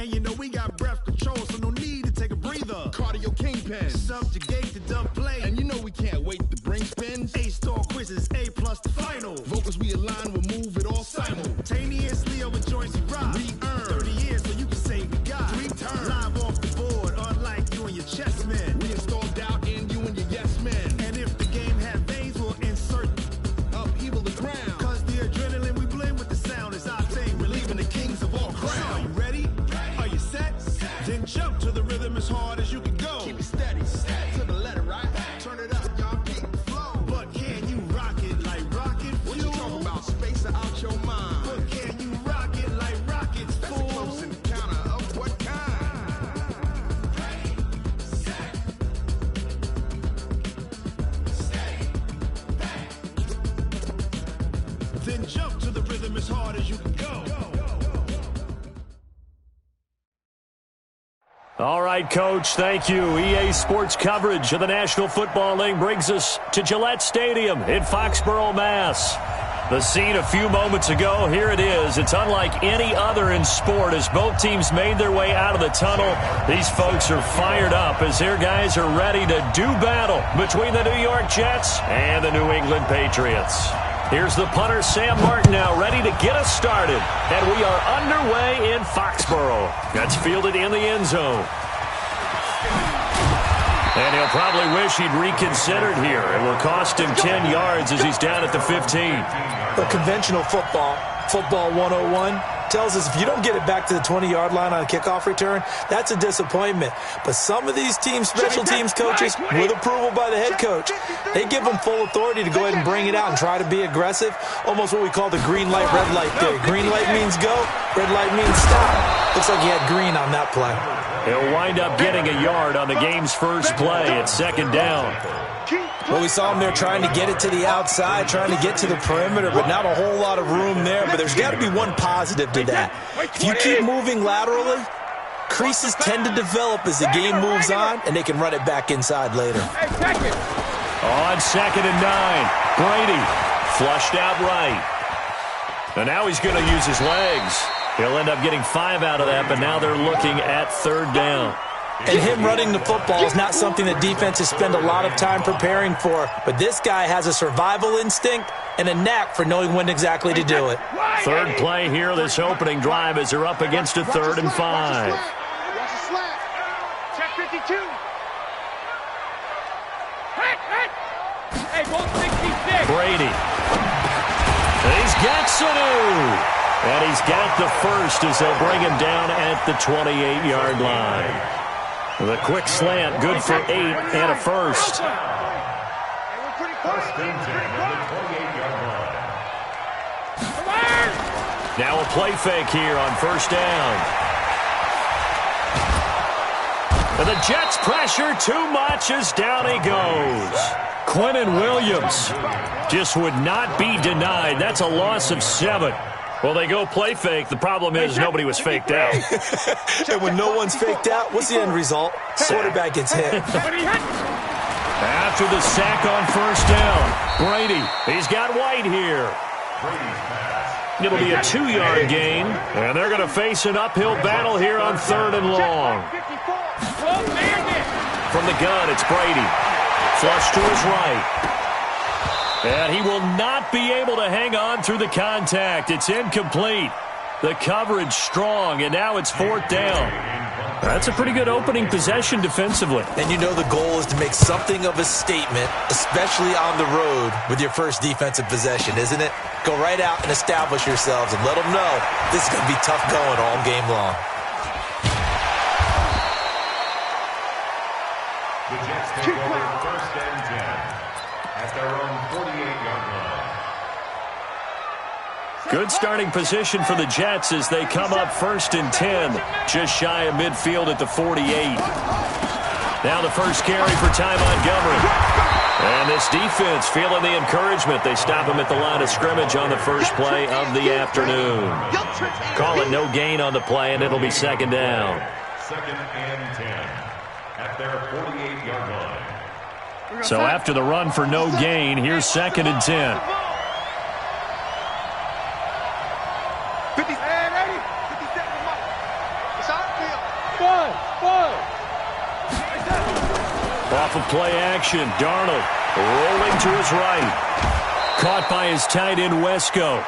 And you know we got breath control, so no need to take a breather. Cardio kingpin, subjugate the dub play. And you know we can't wait to bring spins. A-star quizzes, A+ the final. Vocals we align, we'll move it all simultaneously over joints we rock. We earn 30 years, so you can say we got 3 turns. Live off the board, unlike you and your chess men. We install doubt in you and your yes men. And if the game had veins, we'll insert upheaval the ground. Cause the adrenaline we blend with the sound is our thing. Relieving the kings of all crowns. Are you ready? Are you set? Then jump to the rhythm as hard as you can go. Keep it steady, to the letter, right? Turn it up, y'all keep the flow. But can you rock it like rocket fuel? What you talking about? Space out your mind. But can you rock it like rockets, fool? That's a close encounter of what kind? Ready, set, steady, back. Then jump to the rhythm as hard as you can go. All right, Coach, thank you. EA Sports coverage of the National Football League brings us to Gillette Stadium in Foxborough, Mass. The scene a few moments ago, here it is. It's unlike any other in sport as both teams made their way out of the tunnel. These folks are fired up as their guys are ready to do battle between the New York Jets and the New England Patriots. Here's the punter, Sam Martin, now ready to get us started. And we are underway in Foxborough. That's fielded in the end zone. And he'll probably wish he'd reconsidered here. It will cost him 10 yards as he's down at the 15. The conventional football 101, tells us if you don't get it back to the 20-yard line on a kickoff return, that's a disappointment. But some of these teams, special teams coaches, with approval by the head coach, they give them full authority to go ahead and bring it out and try to be aggressive, almost what we call the green light, red light theory. Green light means go, red light means stop. Looks like he had green on that play. He'll wind up getting a yard on the game's first play at second down. Well, we saw him there trying to get it to the outside, trying to get to the perimeter, but not a whole lot of room there. But there's got to be one positive to that. If you keep moving laterally, creases tend to develop as the game moves on, and they can run it back inside later. On 2nd and 9, Brady flushed out right. And now he's going to use his legs. He'll end up getting 5 out of that, but now they're looking at 3rd down. And him running the football is not something that defenses spend a lot of time preparing for. But this guy has a survival instinct and a knack for knowing when exactly to do it. 3rd play here, this opening drive, as they're up against a 3rd and 5. Check 52. Hey, 166. Brady. He's got Sanu. And he's got the first as they'll bring him down at the 28-yard line. The quick slant, good for 8 and a first. Now a play fake here on 1st down. And the Jets pressure too much as down he goes. Quinnen Williams just would not be denied. That's a loss of 7. Well, they go play fake. The problem is nobody was faked out. And when no one's faked out, what's the end result? Quarterback gets hit. After the sack on 1st down, Brady, he's got White here. It'll be a 2-yard gain, and they're going to face an uphill battle here on 3rd and long. From the gun, it's Brady. Flush to his right. And he will not be able to hang on through the contact. It's incomplete. The coverage strong, and now it's 4th down. That's a pretty good opening possession defensively. And you know the goal is to make something of a statement, especially on the road with your first defensive possession, isn't it? Go right out and establish yourselves and let them know this is going to be tough going all game long. The Jets take over 1st and 10 at their own 48-yard line. Good starting position for the Jets as they come up 1st and 10, just shy of midfield at the 48. Now the first carry for Ty Montgomery. And this defense feeling the encouragement. They stop him at the line of scrimmage on the first play of the afternoon. Call it no gain on the play, and it'll be 2nd down. 2nd and 10 at their 48-yard line. So after the run for no gain, here's 2nd and 10. Off of play action, Darnold rolling to his right. Caught by his tight end, Wesco.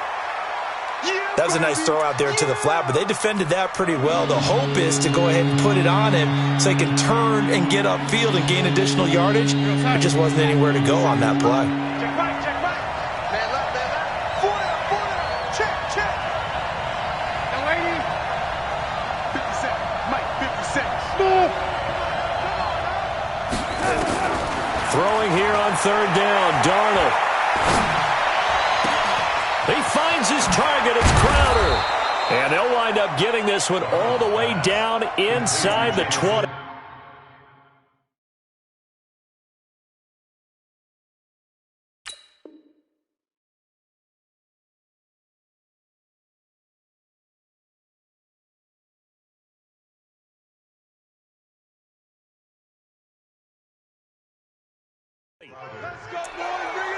That was a nice throw out there to the flat, but they defended that pretty well. The hope is to go ahead and put it on him so he can turn and get upfield and gain additional yardage. There just wasn't anywhere to go on that play. Check right, check right. Man left, man left. Forward, check, check. And lady. 50 seconds. Mike, 50 seconds. Throwing here on third down, Darnold. He finds his target. It's Crowder. And they'll wind up getting this one all the way down inside the 20.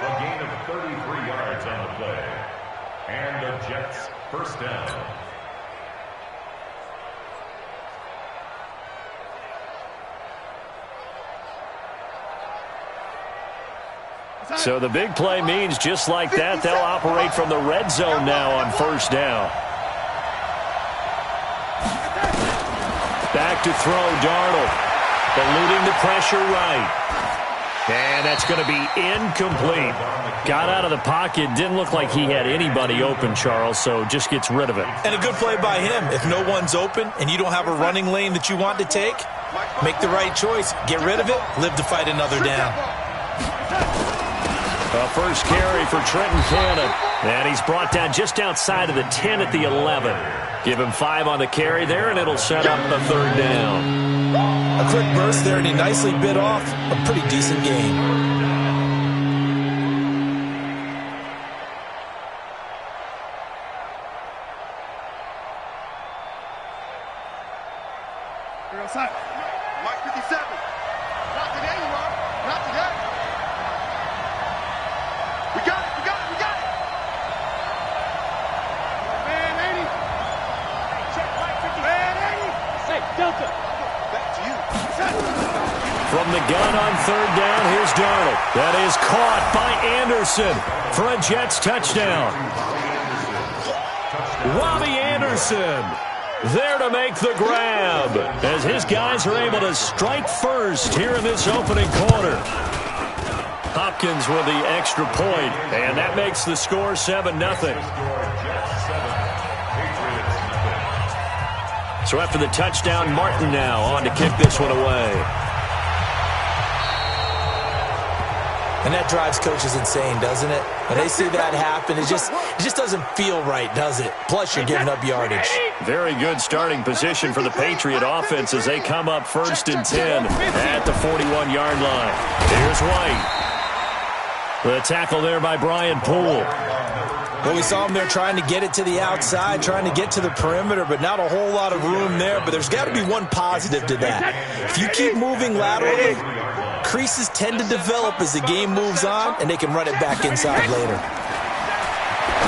A gain of 33 yards on the play. And the Jets first down. So the big play means just like that, they'll operate from the red zone now on first down. Back to throw, Darnold. Eluding the pressure right. And that's going to be incomplete. Got out of the pocket. Didn't look like he had anybody open, Charles, so just gets rid of it. And a good play by him. If no one's open and you don't have a running lane that you want to take, make the right choice. Get rid of it. Live to fight another down. A first carry for Trenton Cannon. And he's brought down just outside of the 10 at the 11. Give him 5 on the carry there, and it'll set up the third down. A quick burst there, and he nicely bit off a pretty decent gain. You're outside. Mike 57. Not today, you are. Not today. We got it, we got it, we got it. Man 80. Check Mike 50. Man 80. Say, Delta. Back to you. From the gun on third down, here's Darnold. That is caught by Anderson for a Jets touchdown. Robbie Anderson there to make the grab as his guys are able to strike first here in this opening quarter. Hopkins with the extra point, and that makes the score 7-0. So after the touchdown, Martin now on to kick this one away. And that drives coaches insane, doesn't it? When they see that happen, it just doesn't feel right, does it? Plus, you're giving up yardage. Very good starting position for the Patriot offense as they come up 1st and 10 at the 41-yard line. Here's White. The tackle there by Brian Poole. Well, we saw him there trying to get it to the outside, trying to get to the perimeter, but not a whole lot of room there. But there's got to be one positive to that. If you keep moving laterally, creases tend to develop as the game moves on, and they can run it back inside later.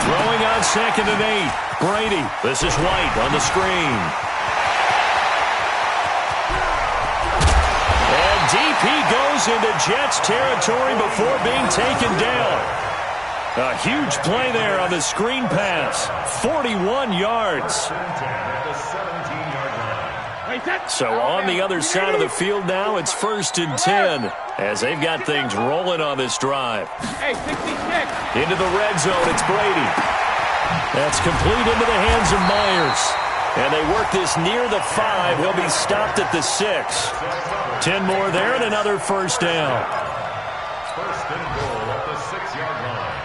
Throwing on 2nd and 8. Brady. This is White on the screen. And deep he goes into Jets territory before being taken down. A huge play there on the screen pass. 41 yards. So on the other side of the field now, it's 1st and 10 as they've got things rolling on this drive. Hey, 66. Into the red zone, it's Brady. That's complete into the hands of Myers. And they work this near the 5. He'll be stopped at the 6. 10 more there and another first down. 1st and goal at the 6-yard line.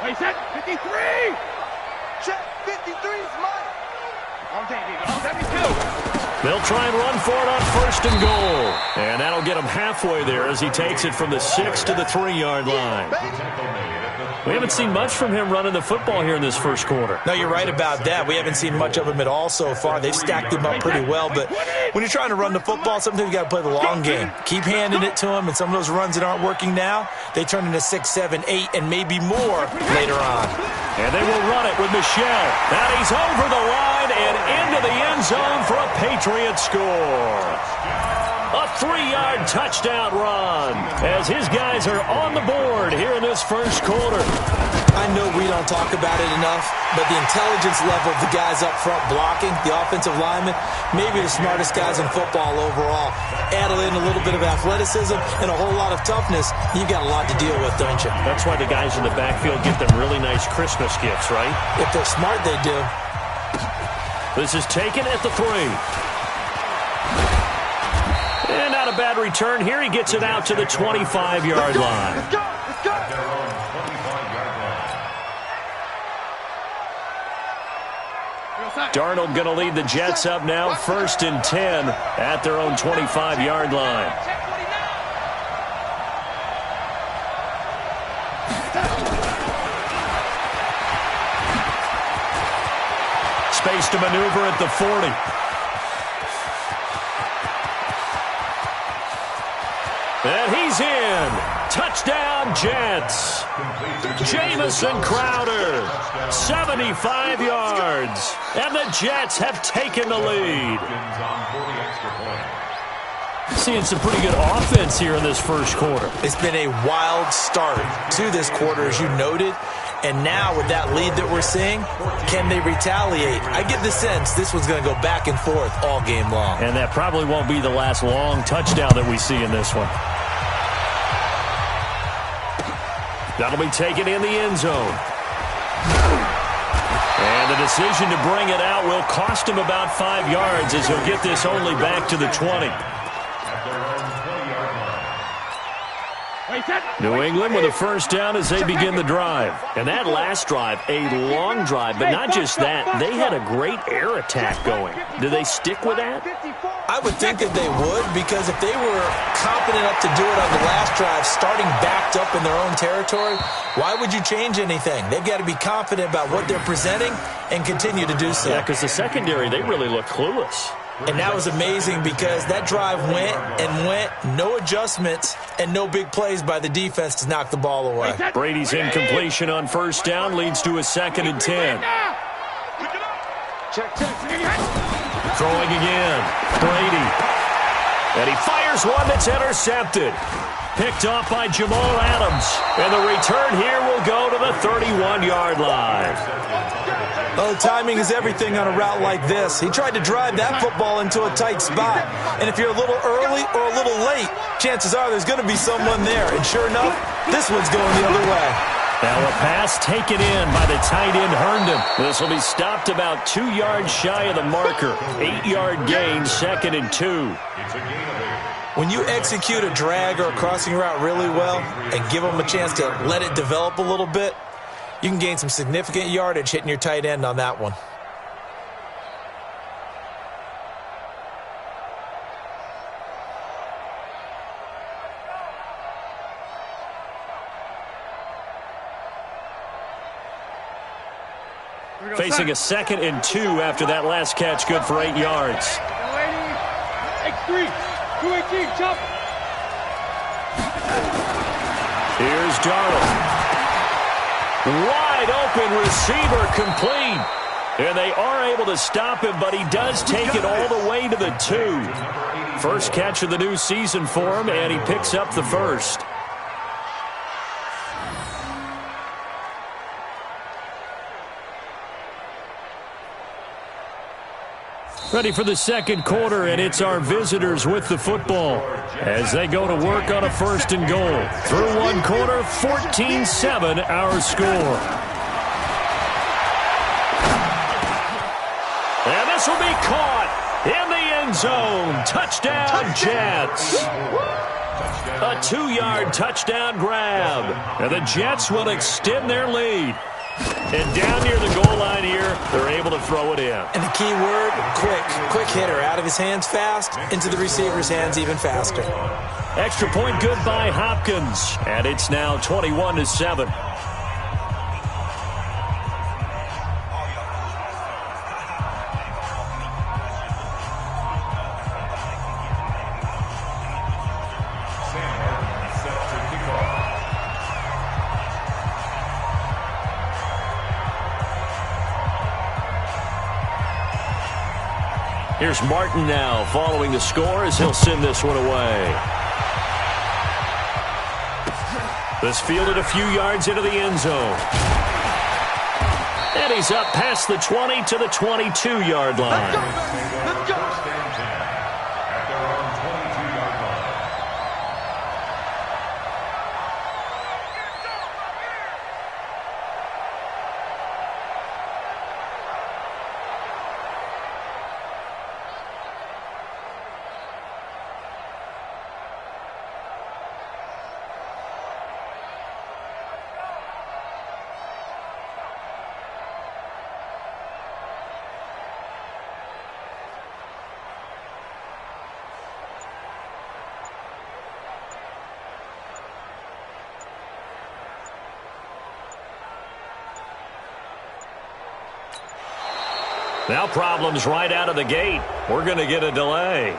Wait, set. 53. Check. 53 is mine. On 72. They'll try and run for it on 1st and goal. And that'll get him halfway there as he takes it from the 6 to the 3-yard line. We haven't seen much from him running the football here in this first quarter. No, you're right about that. We haven't seen much of him at all so far. They've stacked him up pretty well, but when you're trying to run the football, sometimes you got to play the long game. Keep handing it to him, and some of those runs that aren't working now, they turn into 6, 7, 8, and maybe more later on. And they will run it with Michel. And he's over the line and into the end zone for a Patriot score. A 3-yard touchdown run as his guys are on the board here in this first quarter. I know we don't talk about it enough, but the intelligence level of the guys up front blocking, the offensive linemen, maybe the smartest guys in football overall. Add in a little bit of athleticism and a whole lot of toughness, you've got a lot to deal with, don't you? That's why the guys in the backfield get them really nice Christmas gifts, right? If they're smart, they do. This is taken at the 3. And not a bad return here. He gets it out to the 25-yard line. Let's go! Let's go! Darnold going to lead the Jets up now, 1st and 10 at their own 25-yard line. Space to maneuver at the 40. And he's in. Touchdown, Jets. Jamison Crowder, 75 yards. And the Jets have taken the lead. Seeing some pretty good offense here in this first quarter. It's been a wild start to this quarter, as you noted. And now with that lead that we're seeing, can they retaliate? I get the sense this one's going to go back and forth all game long. And that probably won't be the last long touchdown that we see in this one. That'll be taken in the end zone. And the decision to bring it out will cost him about 5 yards as he'll get this only back to the 20. New England with a first down as they begin the drive. And that last drive, a long drive, but not just that. They had a great air attack going. Do they stick with that? I would think that they would, because if they were confident enough to do it on the last drive, starting backed up in their own territory, why would you change anything? They've got to be confident about what they're presenting and continue to do so. Yeah, because the secondary, they really look clueless. And that was amazing because that drive went and went, no adjustments, and no big plays by the defense to knock the ball away. Brady's incompletion on first down leads to a 2nd and 10. Check. Throwing again. Brady. And he fires one that's intercepted. Picked off by Jamal Adams. And the return here will go to the 31-yard line. Oh, timing is everything on a route like this. He tried to drive that football into a tight spot. And if you're a little early or a little late, chances are there's going to be someone there. And sure enough, this one's going the other way. Now a pass taken in by the tight end Herndon. This will be stopped about 2 yards shy of the marker. 8-yard gain, 2nd and 2. When you execute a drag or a crossing route really well and give them a chance to let it develop a little bit, you can gain some significant yardage hitting your tight end on that one. Facing a 2nd and 2 after that last catch, good for 8 yards. X3, 218, jump. Here's Darnold. Wide open receiver, complete. And they are able to stop him, but he does take it all the way to the 2. First catch of the new season for him, and he picks up the first. Ready for the second quarter, and it's our visitors with the football as they go to work on a 1st and goal. Through one quarter, 14-7 our score. And this will be caught in the end zone. Touchdown, Jets. A 2-yard touchdown grab. And the Jets will extend their lead. And down near the goal line here, they're able to throw it in. And the key word, quick. Quick hitter. Out of his hands fast, into the receiver's hands even faster. Extra point good by Hopkins. And it's now 21-7. Here's Martin now following the score as he'll send this one away. This fielded a few yards into the end zone. And he's up past the 20 to the 22-yard line. Let's go. Now problems right out of the gate. We're going to get a delay.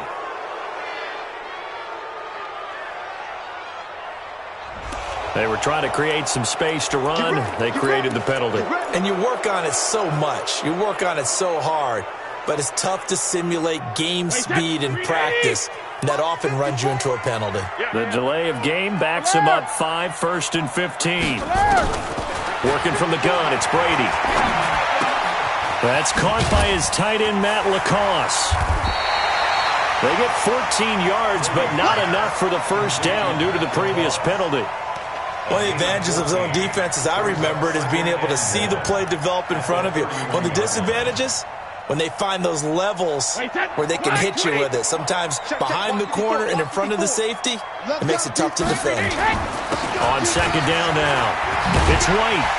They were trying to create some space to run. They created the penalty. And you work on it so much. You work on it so hard. But it's tough to simulate game speed in practice. And that often runs you into a penalty. The delay of game backs him up 5, 1st and 15. Working from the gun, it's Brady. That's caught by his tight end, Matt Lacoste. They get 14 yards, but not enough for the first down due to the previous penalty. One of the advantages of zone defense, as I remember it, is being able to see the play develop in front of you. One of the disadvantages, when they find those levels where they can hit you with it. Sometimes behind the corner and in front of the safety, it makes it tough to defend. On second down now, it's White.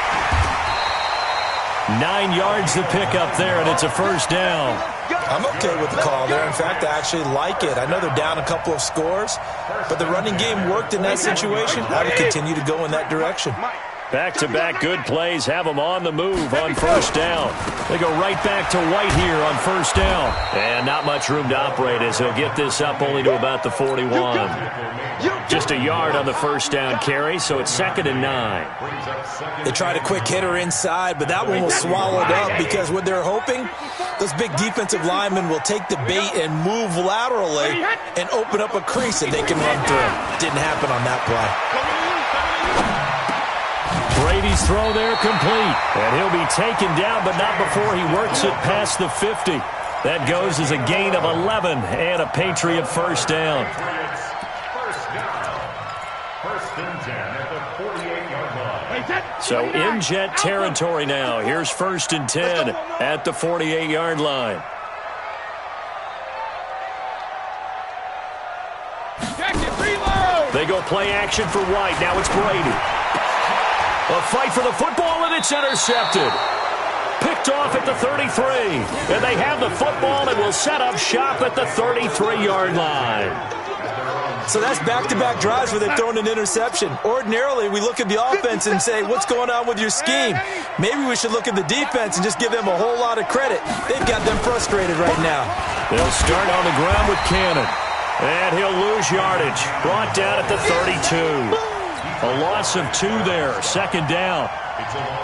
9 yards to pick up there, and it's a first down. I'm okay with the call there. In fact, I actually like it. I know they're down a couple of scores, but the running game worked in that situation. I would continue to go in that direction. Back-to-back good plays have them on the move on first down. They go right back to White here on first down. And not much room to operate as he'll get this up only to about the 41. Just a yard on the first down carry, so it's 2nd and 9. They tried a quick hitter inside, but that one was swallowed up because what they're hoping, those big defensive linemen will take the bait and move laterally and open up a crease that they can run through. Didn't happen on that play. Brady's throw there complete. And he'll be taken down, but not before he works it past the 50. That goes as a gain of 11 and a Patriot first down. First and 10 at the 48-yard line. So in Jet territory now. Here's 1st and 10 at the 48-yard line. They go play action for White. Now it's Brady. A fight for the football, and it's intercepted. Picked off at the 33. And they have the football and will set up shop at the 33-yard line. So that's back-to-back drives where they've thrown an interception. Ordinarily, we look at the offense and say, what's going on with your scheme? Maybe we should look at the defense and just give them a whole lot of credit. They've got them frustrated right now. They'll start on the ground with Cannon. And he'll lose yardage. Brought down at the 32. A loss of 2 there, 2nd down.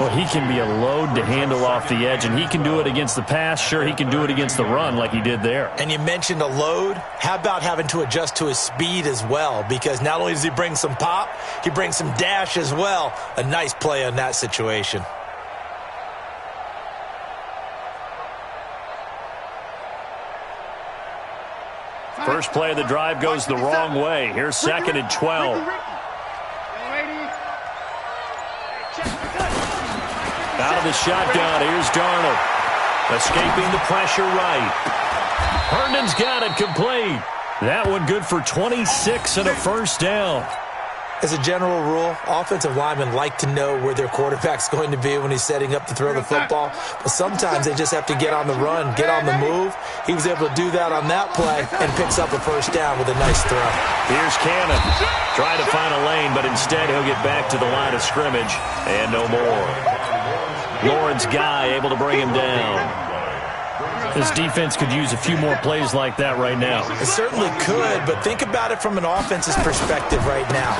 Well, he can be a load to handle off the edge, and he can do it against the pass. Sure, he can do it against the run like he did there. And you mentioned a load. How about having to adjust to his speed as well? Because not only does he bring some pop, he brings some dash as well. A nice play on that situation. First play of the drive goes the wrong way. Here's 2nd and 12. Out of the shotgun, here's Darnold. Escaping the pressure right. Herndon's got it complete. That one good for 26 and a first down. As a general rule, offensive linemen like to know where their quarterback's going to be when he's setting up to throw the football. But sometimes they just have to get on the run, get on the move. He was able to do that on that play and picks up a first down with a nice throw. Here's Cannon. Trying to find a lane, but instead he'll get back to the line of scrimmage and no more. Lawrence Guy able to bring him down. This defense could use a few more plays like that right now. It certainly could, but think about it from an offense's perspective right now.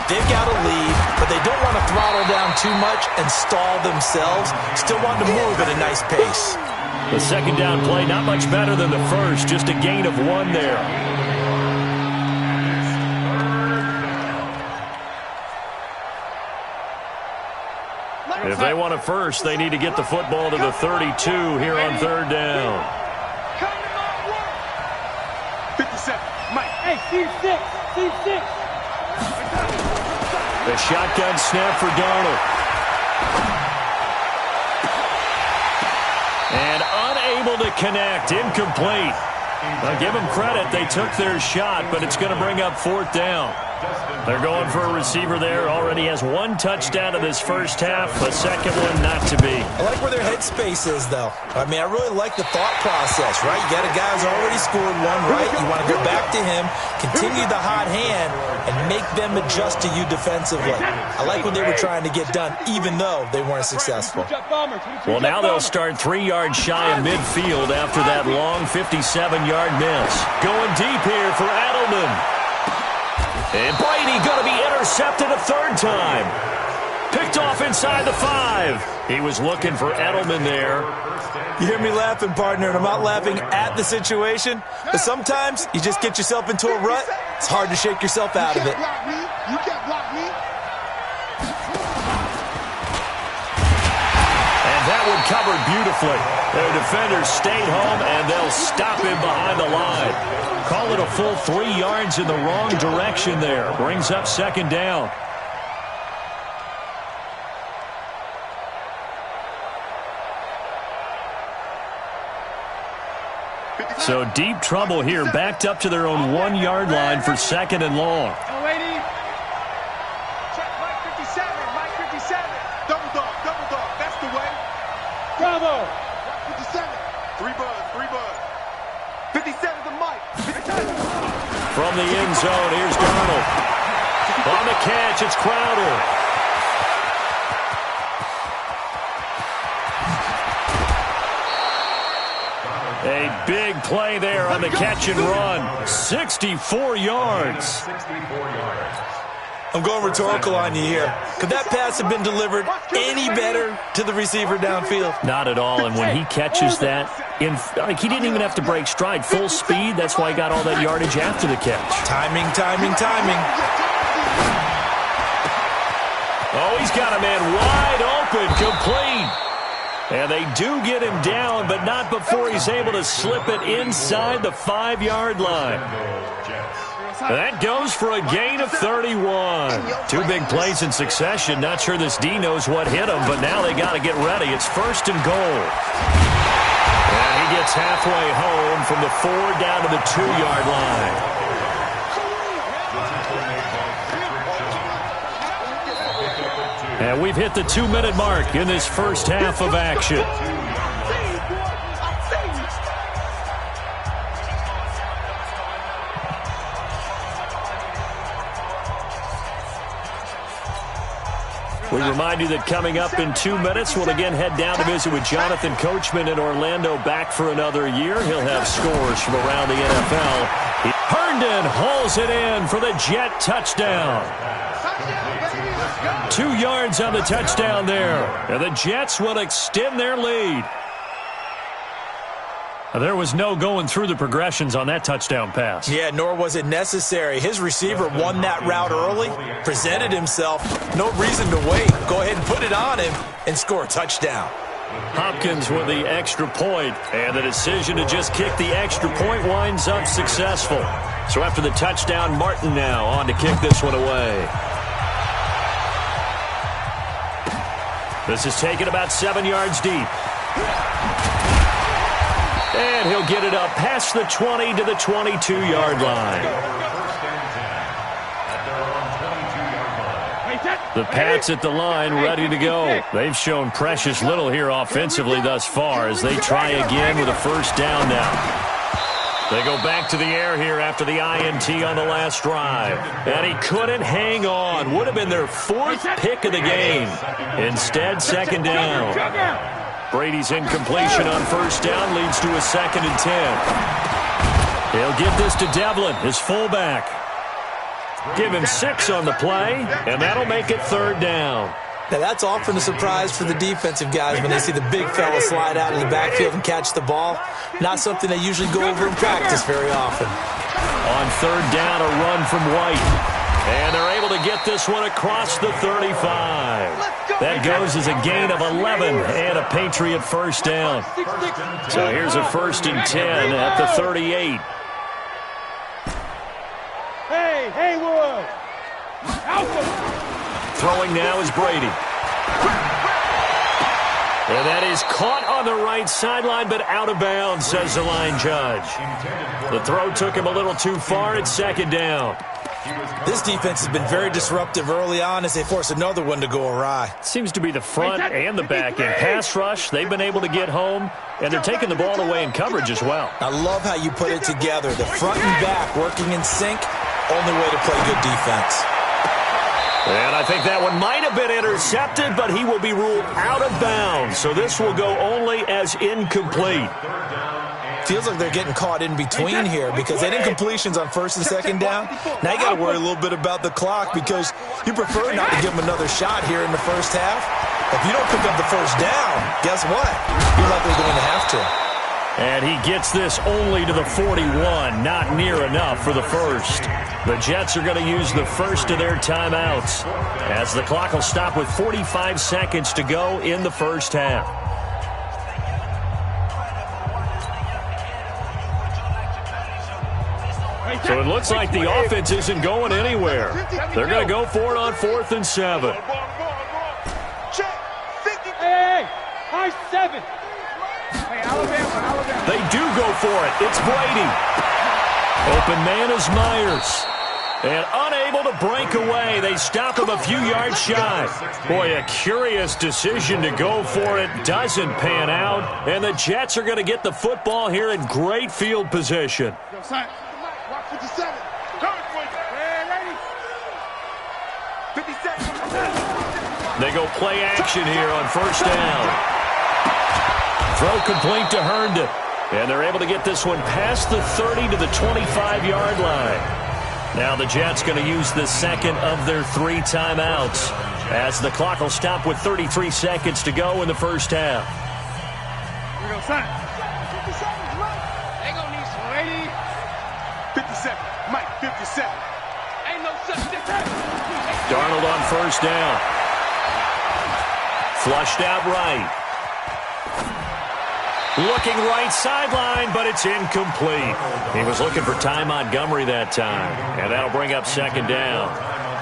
They've got a lead, but they don't want to throttle down too much and stall themselves. Still want to move at a nice pace. The second down play, not much better than the first, just a gain of 1 there. If they want a first, they need to get the football to the 32 here on third down. 57, Mike. Hey, C6, C6. The shotgun snap for Darnold. And unable to connect, incomplete. Now give them credit, they took their shot, but it's going to bring up 4th down. They're going for a receiver there. Already has 1 touchdown in this first half. The second one not to be. I like where their headspace is, though. I mean, I really like the thought process, right? You got a guy who's already scored 1, right? You want to go back to him, continue the hot hand, and make them adjust to you defensively. I like what they were trying to get done, even though they weren't successful. Well, now they'll start 3 yards shy of midfield after that long 57-yard miss. Going deep here for Edelman. And Brady going to be intercepted a 3rd time. Picked off inside the 5. He was looking for Edelman there. You hear me laughing, partner, and I'm not laughing at the situation, but sometimes you just get yourself into a rut. It's hard to shake yourself out of it. You can't block me. And that one covered beautifully. Their defenders stayed home, and they'll stop him behind the line. Call it a full 3 yards in the wrong direction there. Brings up 2nd down. So deep trouble here, backed up to their own 1-yard line for 2nd and long. Check Mike 57, Mike 57. Double dog, that's the way. Bravo. 57. 3 buzz. 57 to Mike. 57. From the end zone, here's Darnold. On the catch, it's Crowder. A big play there on the catch and run. 64 yards. I'm going rhetorical on you here. Could that pass have been delivered any better to the receiver downfield? Not at all, and when he catches that, he didn't even have to break stride. Full speed, that's why he got all that yardage after the catch. Timing. Oh, he's got a man wide open, complete. And they do get him down, but not before he's able to slip it inside the 5-yard line. That goes for a gain of 31. 2 big plays in succession. Not sure this D knows what hit him, but now they got to get ready. It's 1st and goal. And he gets halfway home from the 4 down to the 2-yard line. And we've hit the 2-minute mark in this first half of action. We remind you that coming up in 2 minutes, we'll again head down to visit with Jonathan Coachman in Orlando, back for another year. He'll have scores from around the NFL. Herndon hauls it in for the Jet touchdown. 2 yards on the touchdown there. And the Jets will extend their lead. There was no going through the progressions on that touchdown pass. Yeah, nor was it necessary. His receiver won that route early, presented himself. No reason to wait. Go ahead and put it on him and score a touchdown. Hopkins with the extra point, and the decision to just kick the extra point winds up successful. So after the touchdown, Martin now on to kick this one away. This is taken about 7 yards deep. And he'll get it up past the 20 to the 22-yard line. The Pats at the line, ready to go. They've shown precious little here offensively thus far as they try again with a first down now. They go back to the air here after the INT on the last drive. And he couldn't hang on. Would have been their fourth pick of the game. Instead, second down. Brady's incompletion on first down leads to a 2nd and 10. He'll give this to Devlin, his fullback. Give him 6 on the play, and that'll make it 3rd down. Now, that's often a surprise for the defensive guys when they see the big fella slide out of the backfield and catch the ball. Not something they usually go over in practice very often. On 3rd down, a run from White. And they're able to get this one across the 35. That goes as a gain of 11 and a Patriot first down. So here's a 1st and 10 at the 38. Hey, Haywood! Throwing now is Brady. And that is caught on the right sideline, but out of bounds, says the line judge. The throw took him a little too far. It's 2nd down. This defense has been very disruptive early on as they force another one to go awry. Seems to be the front and the back end. Pass rush, they've been able to get home, and they're taking the ball away in coverage as well. I love how you put it together. The front and back working in sync, only way to play good defense. And I think that one might have been intercepted, but he will be ruled out of bounds. So this will go only as incomplete. Feels like they're getting caught in between here because they didn't completions on 1st and 2nd down. Now you got to worry a little bit about the clock because you prefer not to give them another shot here in the first half. If you don't pick up the first down, guess what? You're likely going to have to. And he gets this only to the 41, not near enough for the first. The Jets are going to use the first of their timeouts as the clock will stop with 45 seconds to go in the first half. So it looks like the offense isn't going anywhere. They're going to go for it on 4th and 7. Hey, high 7. They do go for it. It's Brady. Open man is Myers. And unable to break away. They stop him a few yards shy. Boy, a curious decision to go for it. Doesn't pan out. And the Jets are going to get the football here in great field position. 57. They go play action here on first down. Throw complete to Herndon. And they're able to get this one past the 30 to the 25-yard line. Now the Jets going to use the second of their 3 timeouts as the clock will stop with 33 seconds to go in the first half. Here we go, son. 57's right. They gonna need some lady. 57. Mike, 57. Ain't no such thing. Darnold on first down. Flushed out right. Looking right sideline, but it's incomplete. He was looking for Ty Montgomery that time, and that'll bring up 2nd down.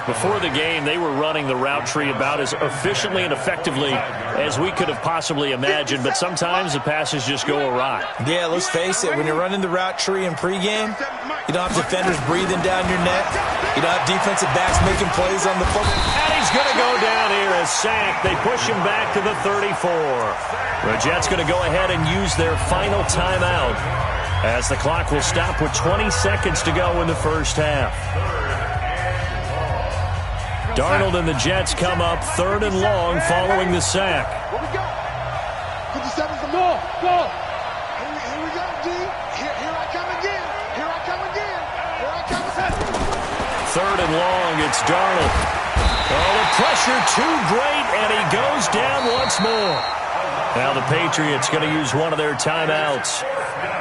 Before the game, they were running the route tree about as efficiently and effectively as we could have possibly imagined, but sometimes the passes just go awry. Yeah, let's face it, when you're running the route tree in pregame, you don't have defenders breathing down your neck. You don't have defensive backs making plays on the football. And he's going to go down here as sacked. They push him back to the 34. The Jets going to go ahead and use their final timeout as the clock will stop with 20 seconds to go in the first half. Darnold and the Jets come up 3rd and long following the sack. Where we go? 57's the ball. Go. Here we go, D. Here I come again. Here I come again. Here I come again. 3rd and long, it's Darnold. Oh, the pressure too great, and he goes down once more. Now the Patriots going to use one of their timeouts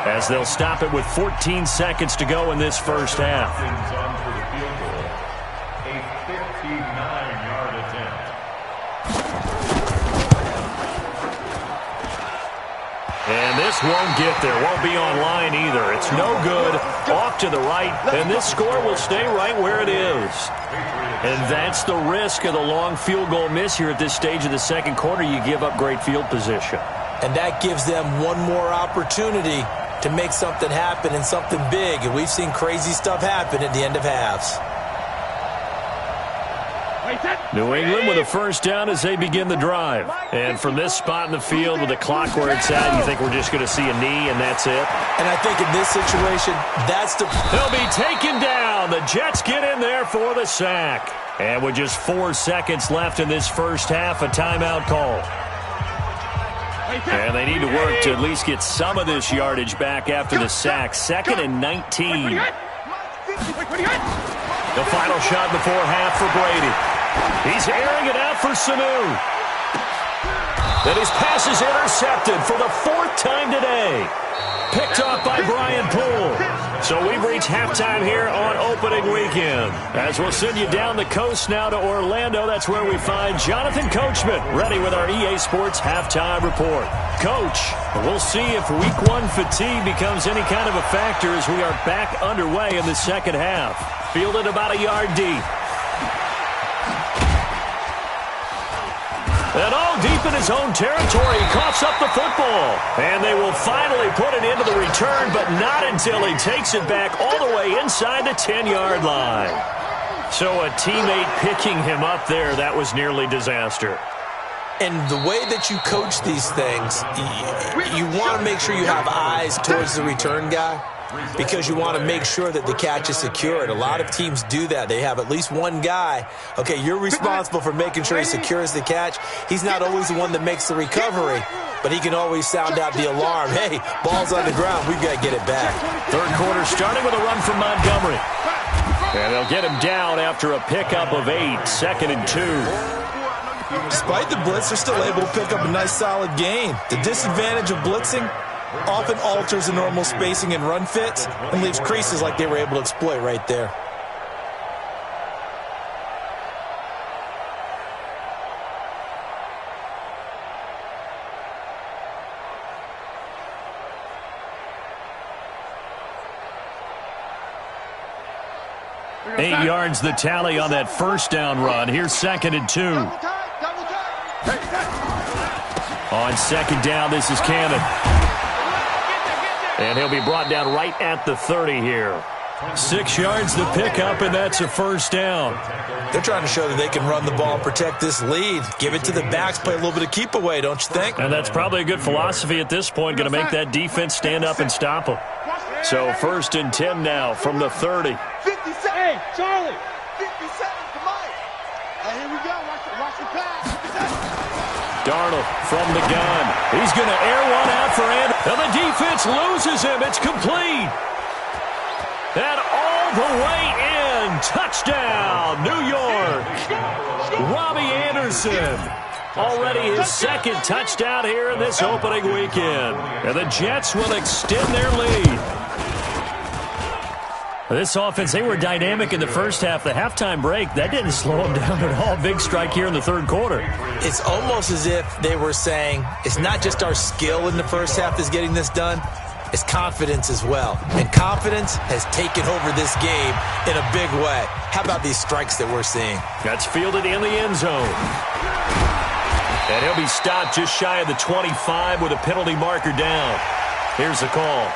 as they'll stop it with 14 seconds to go in this first half. A 59-yard attempt. And this won't get there. Won't be online either. It's no good. Off to the right. And this score will stay right where it is. And that's the risk of the long field goal miss here at this stage of the second quarter. You give up great field position. And that gives them one more opportunity to make something happen and something big. And we've seen crazy stuff happen at the end of halves. New England with a first down as they begin the drive. And from this spot in the field with the clock where it's at, you think we're just going to see a knee and that's it? And I think in this situation, that's the... He'll be taken down. The Jets get in there for the sack. And with just 4 seconds left in this first half, a timeout call. And they need to work to at least get some of this yardage back after the sack. 2nd and 19. The final shot before half for Brady. He's airing it out for Sanu. And his pass is intercepted for the 4th time today. Picked off by Brian Poole. So we've reached halftime here on opening weekend. As we'll send you down the coast now to Orlando, that's where we find Jonathan Coachman ready with our EA Sports halftime report. Coach, we'll see if week 1 fatigue becomes any kind of a factor as we are back underway in the second half. Fielded about a yard deep. And all deep in his own territory, he coughs up the football. And they will finally put it into the return, but not until he takes it back all the way inside the 10-yard line. So a teammate picking him up there, that was nearly disaster. And the way that you coach these things, you want to make sure you have eyes towards the return guy, because you want to make sure that the catch is secured. A lot of teams do that. They have at least one guy. Okay, you're responsible for making sure he secures the catch. He's not always the one that makes the recovery, but he can always sound out the alarm. Hey, ball's on the ground. We've got to get it back. Third quarter starting with a run from Montgomery. And they'll get him down after a pickup of 8, 2nd and 2. Despite the blitz, they're still able to pick up a nice solid gain. The disadvantage of blitzing often alters the normal spacing and run fits and leaves creases like they were able to exploit right there. Eight yards the tally on that first down run. Here's 2nd and 2. On second down, this is Cannon. And he'll be brought down right at the 30 here. 6 yards the pickup, and that's a first down. They're trying to show that they can run the ball and protect this lead. Give it to the backs, play a little bit of keep away, don't you think? And that's probably a good philosophy at this point, going to make that defense stand up and stop them. So 1st and 10 now from the 30. 57. Hey, Charlie. 57 to Mike. And here we go. Watch the pass. Darnold from the gun. He's going to air one out for Anderson. And the defense loses him. It's complete. And all the way in. Touchdown, New York. Robbie Anderson. Already his 2nd touchdown here in this opening weekend. And the Jets will extend their lead. This offense, they were dynamic in the first half. The halftime break, that didn't slow them down at all. Big strike here in the third quarter. It's almost as if they were saying, it's not just our skill in the first half that's getting this done, it's confidence as well. And confidence has taken over this game in a big way. How about these strikes that we're seeing? That's fielded in the end zone. And he'll be stopped just shy of the 25 with a penalty marker down. Here's the call.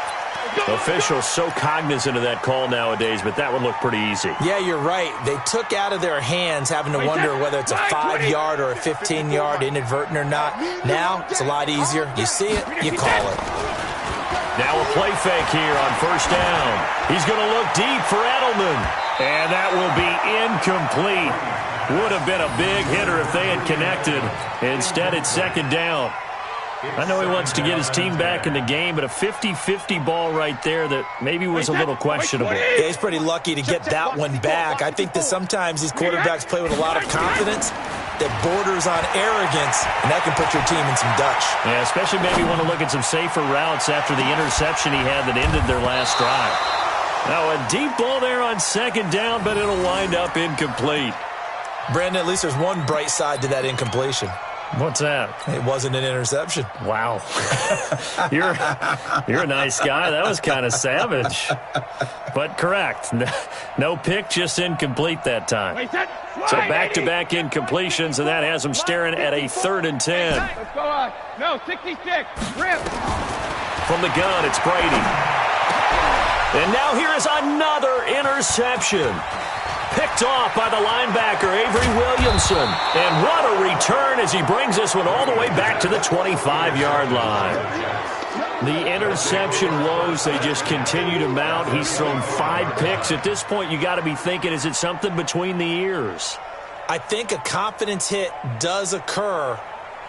Officials so cognizant of that call nowadays, but that would look pretty easy. Yeah, you're right. They took out of their hands having to wonder whether it's a 5-yard or a 15-yard inadvertent or not. Now, it's a lot easier. You see it, you call it. Now a play fake here on first down. He's going to look deep for Edelman. And that will be incomplete. Would have been a big hitter if they had connected. Instead, it's 2nd down. I know he wants to get his team back in the game, but a 50-50 ball right there that maybe was a little questionable. Yeah, he's pretty lucky to get that one back. I think that sometimes these quarterbacks play with a lot of confidence that borders on arrogance, and that can put your team in some Dutch. Yeah, especially maybe want to look at some safer routes after the interception he had that ended their last drive. Now a deep ball there on 2nd down, but it'll wind up incomplete. Brandon, at least there's one bright side to that incompletion. What's that? It wasn't an interception. Wow. You're a nice guy. That was kind of savage. But correct. No pick, just incomplete that time. So back-to-back incompletions, and that has them staring at a 3rd and 10. Let's go on. No, 66. Rip. From the gun, it's Brady. And now here is another interception. Picked off by the linebacker, Avery Williamson. And what a return as he brings this one all the way back to the 25-yard line. The interception woes, they just continue to mount. He's thrown 5 picks. At this point, you got to be thinking, is it something between the ears? I think a confidence hit does occur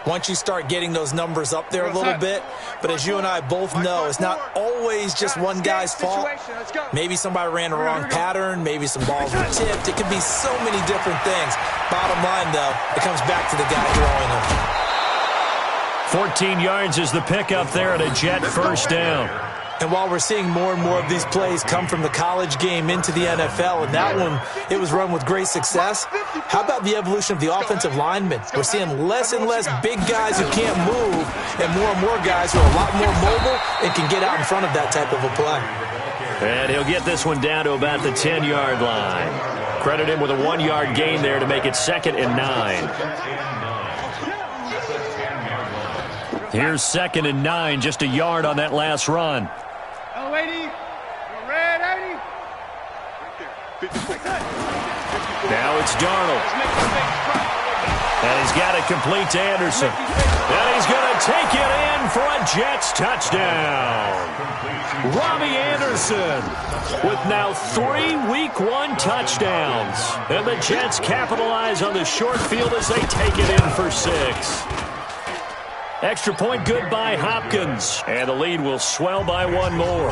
once you start getting those numbers up there a little bit. But as you and I both know, it's not always just one guy's fault. Maybe somebody ran the wrong pattern. Maybe some balls were tipped. It could be so many different things. Bottom line, though, it comes back to the guy throwing them. 14 yards is the pickup there at a Jet first down. And while we're seeing more and more of these plays come from the college game into the NFL, and that one, it was run with great success, how about the evolution of the offensive linemen? We're seeing less and less big guys who can't move and more guys who are a lot more mobile and can get out in front of that type of a play. And he'll get this one down to about the 10-yard line. Credit him with a 1-yard gain there to make it 2nd and 9. Here's 2nd and 9, just a yard on that last run. Now it's Darnold. And he's got it complete to Anderson. And he's going to take it in for a Jets touchdown. Robbie Anderson with now 3 Week 1 touchdowns. And the Jets capitalize on the short field as they take it in for 6. Extra point good by Hopkins. And the lead will swell by 1 more.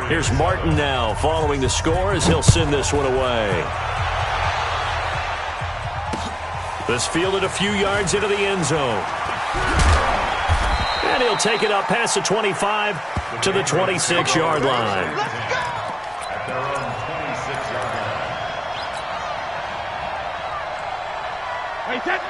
Here's Martin now following the score as he'll send this one away. This fielded a few yards into the end zone. And he'll take it up past the 25 to the 26-yard line.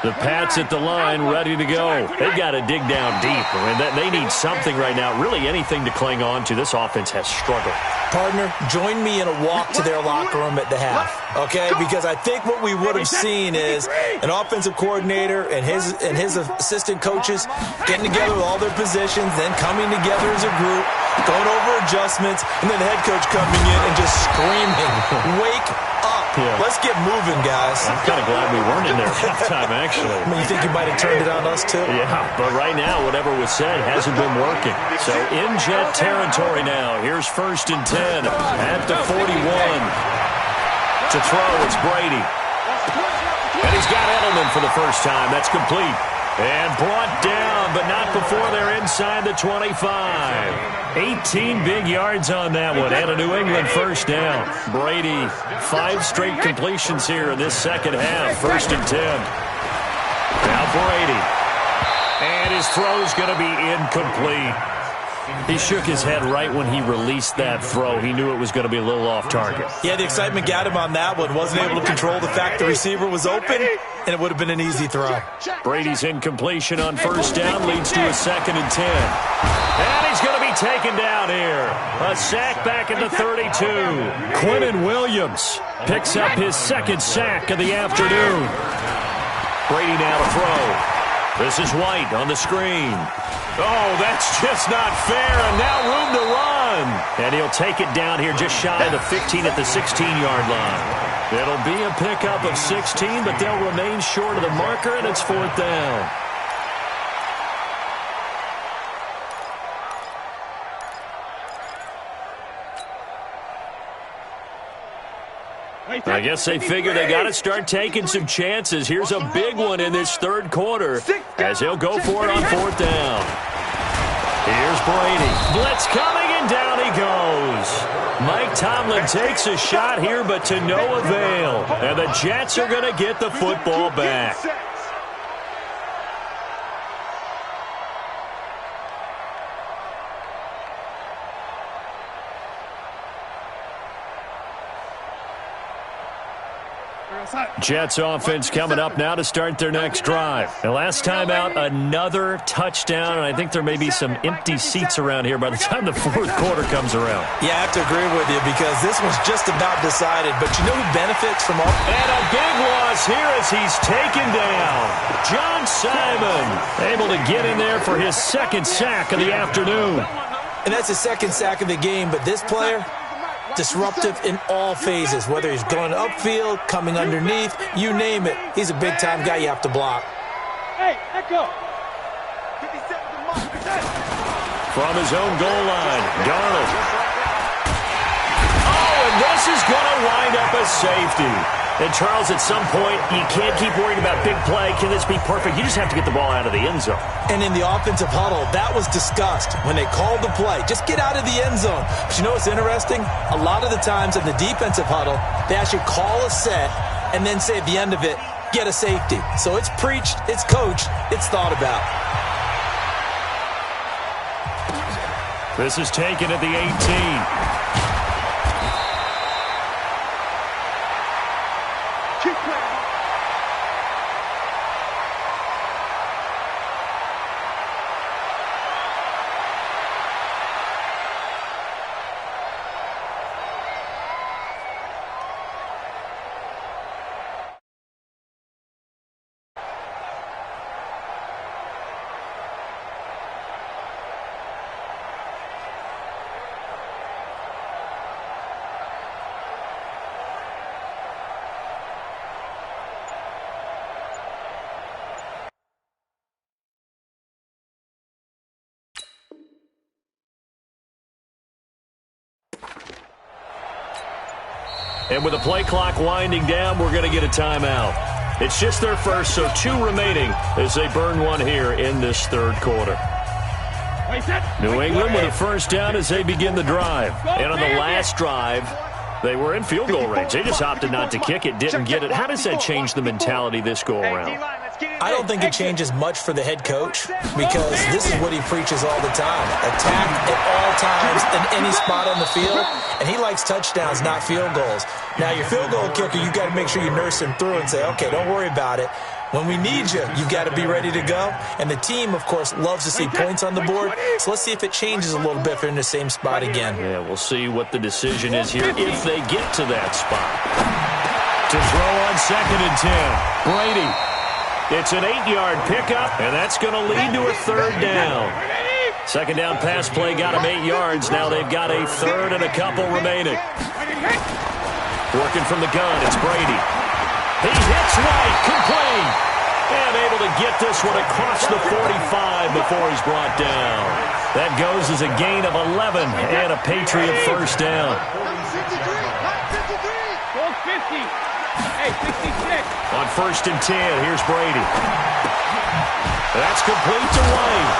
The Pats at the line, ready to go. They've got to dig down deep. I mean, they need something right now, really anything to cling on to. This offense has struggled. Partner, join me in a walk to their locker room at the half, okay? Because I think what we would have seen is an offensive coordinator and his assistant coaches getting together with all their positions, then coming together as a group, going over adjustments, and then the head coach coming in and just screaming, wake up. Yeah. Let's get moving, guys. I'm kind of glad we weren't in there halftime, actually. I mean, you think you might have turned it on us, too? Yeah, but right now, whatever was said hasn't been working. So in Jet territory now. Here's 1st and 10 at the 41. To throw, it's Brady. And he's got Edelman for the first time. That's complete. And brought down, but not before they're inside the 25. 18 big yards on that one, and a New England first down. Brady, 5 straight completions here in this second half. 1st and 10. Now Brady. And his throw's going to be incomplete. He shook his head right when he released that throw. He knew it was going to be a little off target. Yeah, the excitement got him on that one. Wasn't able to control the fact the receiver was open, and it would have been an easy throw. Brady's incompletion on first down leads to a 2nd and 10. And he's going to be taken down here. A sack back at the 32. Quinnen Williams picks up his 2nd sack of the afternoon. Brady now to throw. This is White on the screen. Oh, that's just not fair, and now room to run. And he'll take it down here just shy of the 15 at the 16-yard line. It'll be a pickup of 16, but they'll remain short of the marker, and it's 4th down. I guess they figure they got to start taking some chances. Here's a big one in this 3rd quarter as he'll go for it on 4th down. Here's Brady. Blitz coming, and down he goes. Mike Tomlin takes a shot here, but to no avail. And the Jets are going to get the football back. Jets offense coming up now to start their next drive. The last time out, another touchdown, and I think there may be some empty seats around here by the time the 4th quarter comes around. Yeah, I have to agree with you because this one's just about decided. But you know who benefits from all... And a big loss here as he's taken down. John Simon able to get in there for his 2nd sack of the afternoon. And that's his 2nd sack of the game, but this player, disruptive in all phases, whether he's going upfield, coming underneath, you name it. He's a big-time guy you have to block. Hey, echo. From his own goal line, Darnold. Oh, and this is going to wind up a safety. And, Charles, at some point, you can't keep worrying about big play. Can this be perfect? You just have to get the ball out of the end zone. And in the offensive huddle, that was discussed when they called the play. Just get out of the end zone. But you know what's interesting? A lot of the times in the defensive huddle, they actually call a set and then say at the end of it, get a safety. So it's preached, it's coached, it's thought about. This is taken at the 18. And with the play clock winding down, we're going to get a timeout. It's just their first, so 2 remaining as they burn one here in this third quarter. New England with a first down as they begin the drive. And on the last drive, they were in field goal range. They just opted not to kick it, didn't get it. How does that change the mentality this go-around? I don't think it changes much for the head coach because this is what he preaches all the time. Attack at all times in any spot on the field, and he likes touchdowns, not field goals. Now, your field goal kicker, you got to make sure you nurse him through and say, okay, don't worry about it. When we need you, you got to be ready to go. And the team, of course, loves to see points on the board. So let's see if it changes a little bit if they're in the same spot again. Yeah, we'll see what the decision is here if they get to that spot. To throw on 2nd and 10, Brady. It's an 8-yard pickup, and that's going to lead to a third down. Second down pass play got him 8 yards. Now they've got a third and a couple remaining. Working from the gun, it's Brady. He hits right, complete. And able to get this one across the 45 before he's brought down. That goes as a gain of 11 and a Patriot first down. 50. Hey, 66. On 1st and 10, here's Brady. That's complete to White.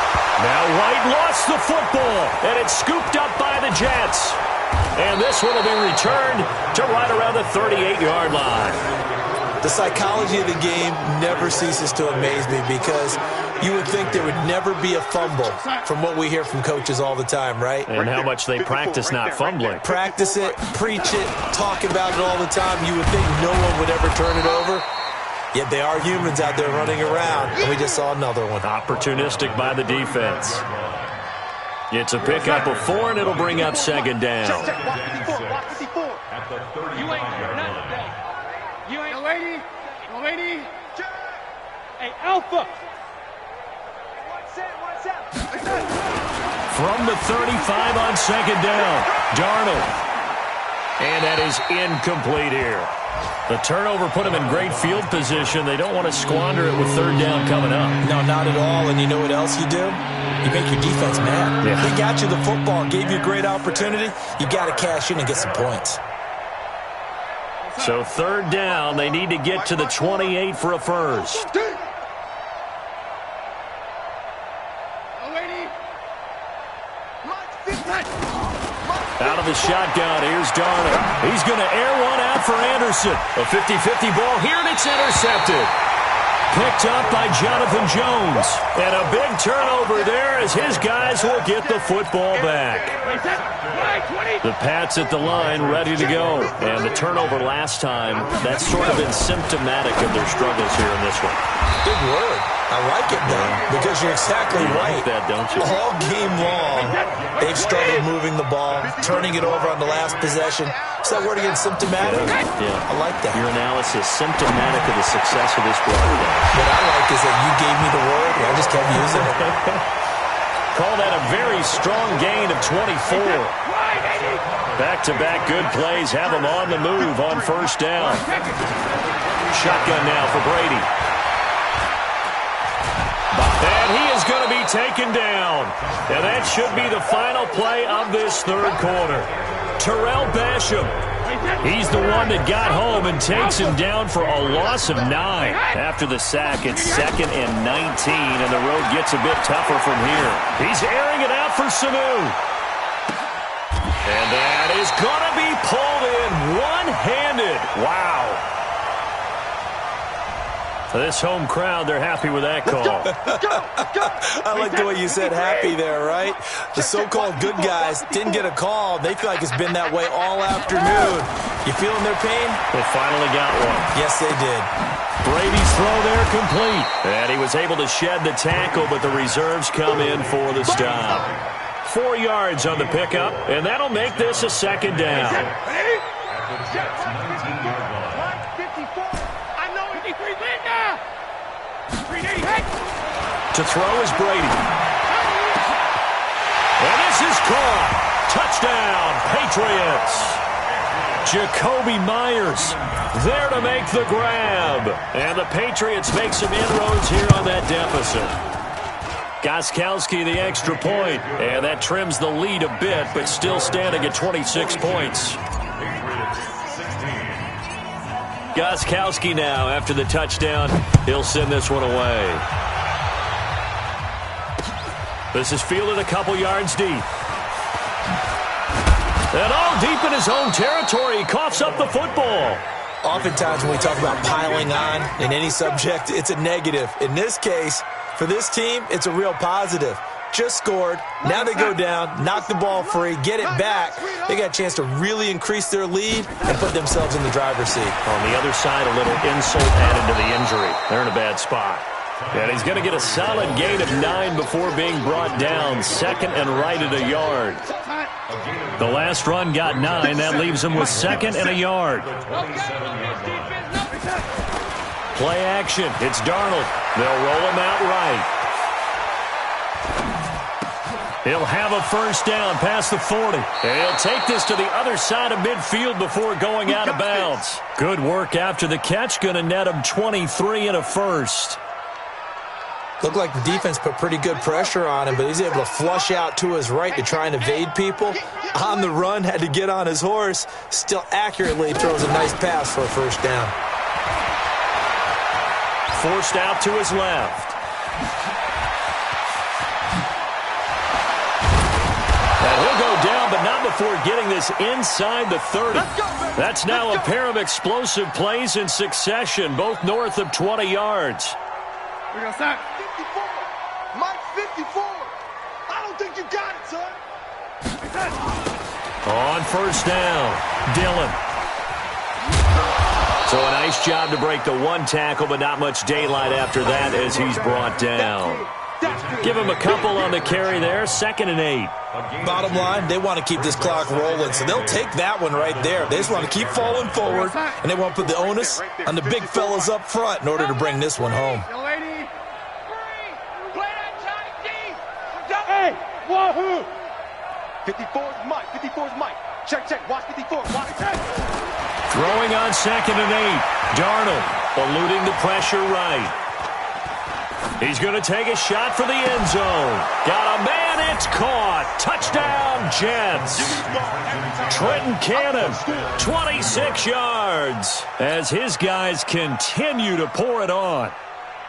Now White lost the football, and it's scooped up by the Jets. And this one will be returned to right around the 38-yard line. The psychology of the game never ceases to amaze me because you would think there would never be a fumble from what we hear from coaches all the time, right? And how much they practice not fumbling. Practice it, preach it, talk about it all the time. You would think no one would ever turn it over. Yet they are humans out there running around, and we just saw another one. Opportunistic by the defense. It's a pickup of 4, and it'll bring up 2nd down. You ain't no lady. Hey, Alpha. From the 35 on 2nd down, Darnold. And that is incomplete here. The turnover put them in great field position. They don't want to squander it with 3rd down coming up. No, not at all. And you know what else you do? You make your defense mad. Yeah. He got you the football, gave you a great opportunity. You got to cash in and get some points. So 3rd down, they need to get to the 28 for a first. Out of the shotgun, here's Darnold. He's going to air one out for Anderson. A 50-50 ball here, and it's intercepted. Picked up by Jonathan Jones. And a big turnover there as his guys will get the football back. The Pats at the line ready to go. And the turnover last time, that's sort of been symptomatic of their struggles here in this one. Big word. I like it, though, because you're exactly right. Like that, don't you? All game long, they've struggled moving the ball, turning it over on the last possession. Is that word again, symptomatic? Yeah. I like that. Your analysis, symptomatic of the success of this broadcast. What I like is that you gave me the word, and I just kept using it. call that a very strong gain of 24. Back-to-back good plays have him on the move on first down. Shotgun now for Brady. And he is going to be taken down. And that should be the final play of this third quarter. Terrell Basham. He's the one that got home and takes him down for a loss of 9. After the sack, it's 2nd and 19, and the road gets a bit tougher from here. He's airing it out for Sanu. And that is going to be pulled in one-handed. Wow. For this home crowd, they're happy with that call. I like the way you said happy there, right? The so-called good guys didn't get a call. They feel like it's been that way all afternoon. You feeling their pain? They finally got one. Yes, they did. Brady's throw there complete. And he was able to shed the tackle, but the reserves come in for the stop. 4 yards on the pickup, and that'll make this a second down. To throw is Brady. And this is caught. Touchdown, Patriots. Jacoby Myers there to make the grab. And the Patriots make some inroads here on that deficit. Gostkowski the extra point. And that trims the lead a bit, but still standing at 26 points. Gostkowski now after the touchdown. He'll send this one away. This is fielded a couple yards deep. And all deep in his own territory. He coughs up the football. Oftentimes when we talk about piling on in any subject, it's a negative. In this case, for this team, it's a real positive. Just scored. Now they go down, knock the ball free, get it back. They got a chance to really increase their lead and put themselves in the driver's seat. On the other side, a little insult added to the injury. They're in a bad spot. And he's going to get a solid gain of 9 before being brought down. 2nd and right at a yard. The last run got 9. That leaves him with 2nd and a yard. Play action. It's Darnold. They'll roll him out right. He'll have a first down past the 40. And he'll take this to the other side of midfield before going out of bounds. Good work after the catch. Going to net him 23 and a first. Looked like the defense put pretty good pressure on him, but he's able to flush out to his right to try and evade people. On the run, had to get on his horse. Still accurately throws a nice pass for a first down. Forced out to his left. And he'll go down, but not before getting this inside the 30. That's now a pair of explosive plays in succession, both north of 20 yards. We're going to start. 54. Mike 54. I don't think you got it, son. On first down, Dillon. So a nice job to break the one tackle, but not much daylight after that as he's brought down. Give him a couple on the carry there, 2nd and 8. Bottom line, they want to keep this clock rolling, so they'll take that one right there. They just want to keep falling forward, and they want to put the onus on the big fellas up front in order to bring this one home. Hey, wahoo! 54's Mike. 54's Mike. Check, check. Watch 54. Watch check. Throwing on 2nd and 8. Darnold eluding the pressure right. He's going to take a shot for the end zone. Got a man. It's caught. Touchdown, Jets. Trenton Cannon, 26 yards as his guys continue to pour it on.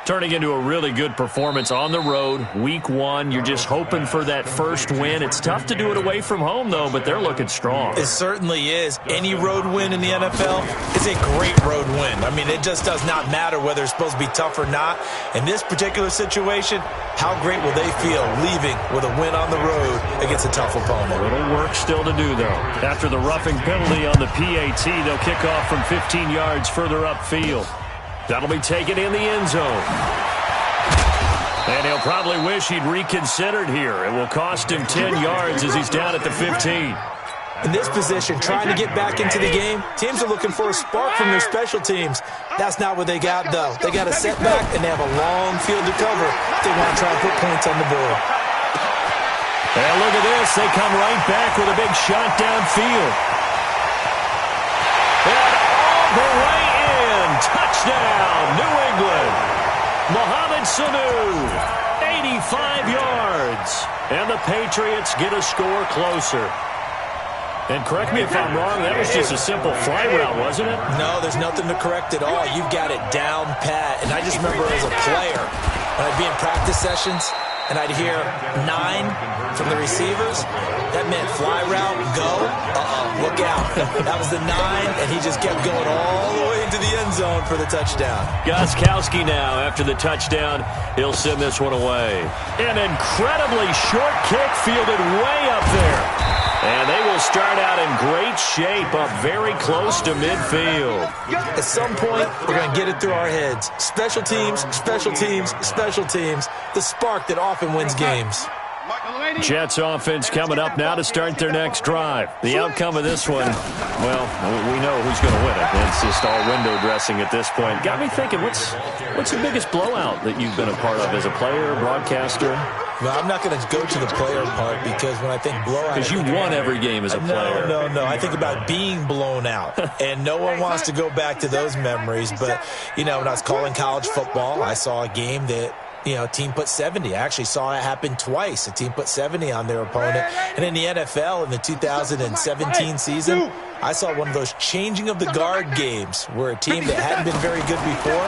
Turning into a really good performance on the road. Week 1, you're just hoping for that first win. It's tough to do it away from home, though, but they're looking strong. It certainly is. Any road win in the NFL is a great road win. I mean, it just does not matter whether it's supposed to be tough or not. In this particular situation, how great will they feel leaving with a win on the road against a tough opponent? A little work still to do, though. After the roughing penalty on the PAT, they'll kick off from 15 yards further upfield. That'll be taken in the end zone. And he'll probably wish he'd reconsidered here. It will cost him 10 yards as he's down at the 15. In this position, trying to get back into the game, teams are looking for a spark from their special teams. That's not what they got, though. They got a setback, and they have a long field to cover if they want to try and put points on the board. And look at this. They come right back with a big shot downfield. And all the way in. Touchdown, New England. Mohamed Sanu, 85 yards. And the Patriots get a score closer. And correct me if I'm wrong, that was just a simple fly route, wasn't it? No, there's nothing to correct at all. You've got it down pat. And I just remember as a player, when I'd be in practice sessions, and I'd hear 9 from the receivers, that meant fly route, go, look out. That was the 9, and he just kept going all the way into the end zone for the touchdown. Gostkowski now, after the touchdown, he'll send this one away. An incredibly short kick fielded way up there. And they will start out in great shape, up very close to midfield. At some point, we're going to get it through our heads. Special teams, special teams, special teams. The spark that often wins games. Jets offense coming up now to start their next drive. The outcome of this one, well, we know who's going to win it. It's just all window dressing at this point. Got me thinking, what's the biggest blowout that you've been a part of as a player, broadcaster? No, I'm not going to go to the player part because when I think blowout... Because you won every game as a player. No. I think about being blown out. And no one wants to go back to those memories. But, when I was calling college football, I saw a game that... a team put 70. I actually saw it happen twice. A team put 70 on their opponent. And in the NFL, in the 2017 season, I saw one of those changing of the guard games where a team that hadn't been very good before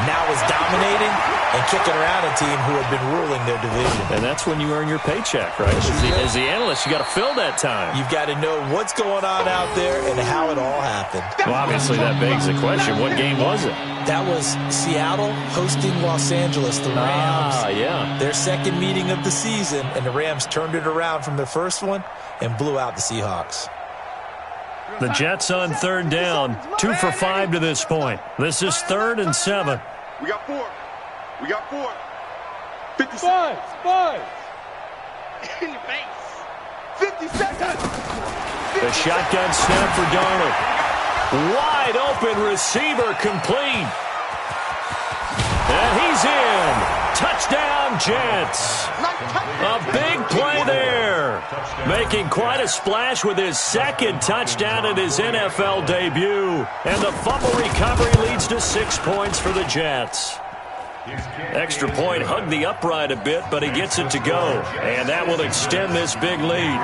now was dominating and kicking around a team who had been ruling their division. And that's when you earn your paycheck, right? As the analyst, you got to fill that time. You've got to know what's going on out there and how it all happened. Well, obviously, that begs the question, what game was it? That was Seattle hosting Los Angeles, the Rams. Yeah. Their second meeting of the season, and the Rams turned it around from their first one and blew out the Seahawks. The Jets on third down, 2 for 5 to this point. This is 3rd and 7. We got 4. 56. Five. In the face. 50 seconds. The shotgun snap for Darnold. Wide open receiver complete. And he's in. Touchdown, Jets. A big play there. Making quite a splash with his second touchdown in his NFL debut. And the fumble recovery leads to 6 points for the Jets. Extra point hugged the upright a bit, but he gets it to go. And that will extend this big lead.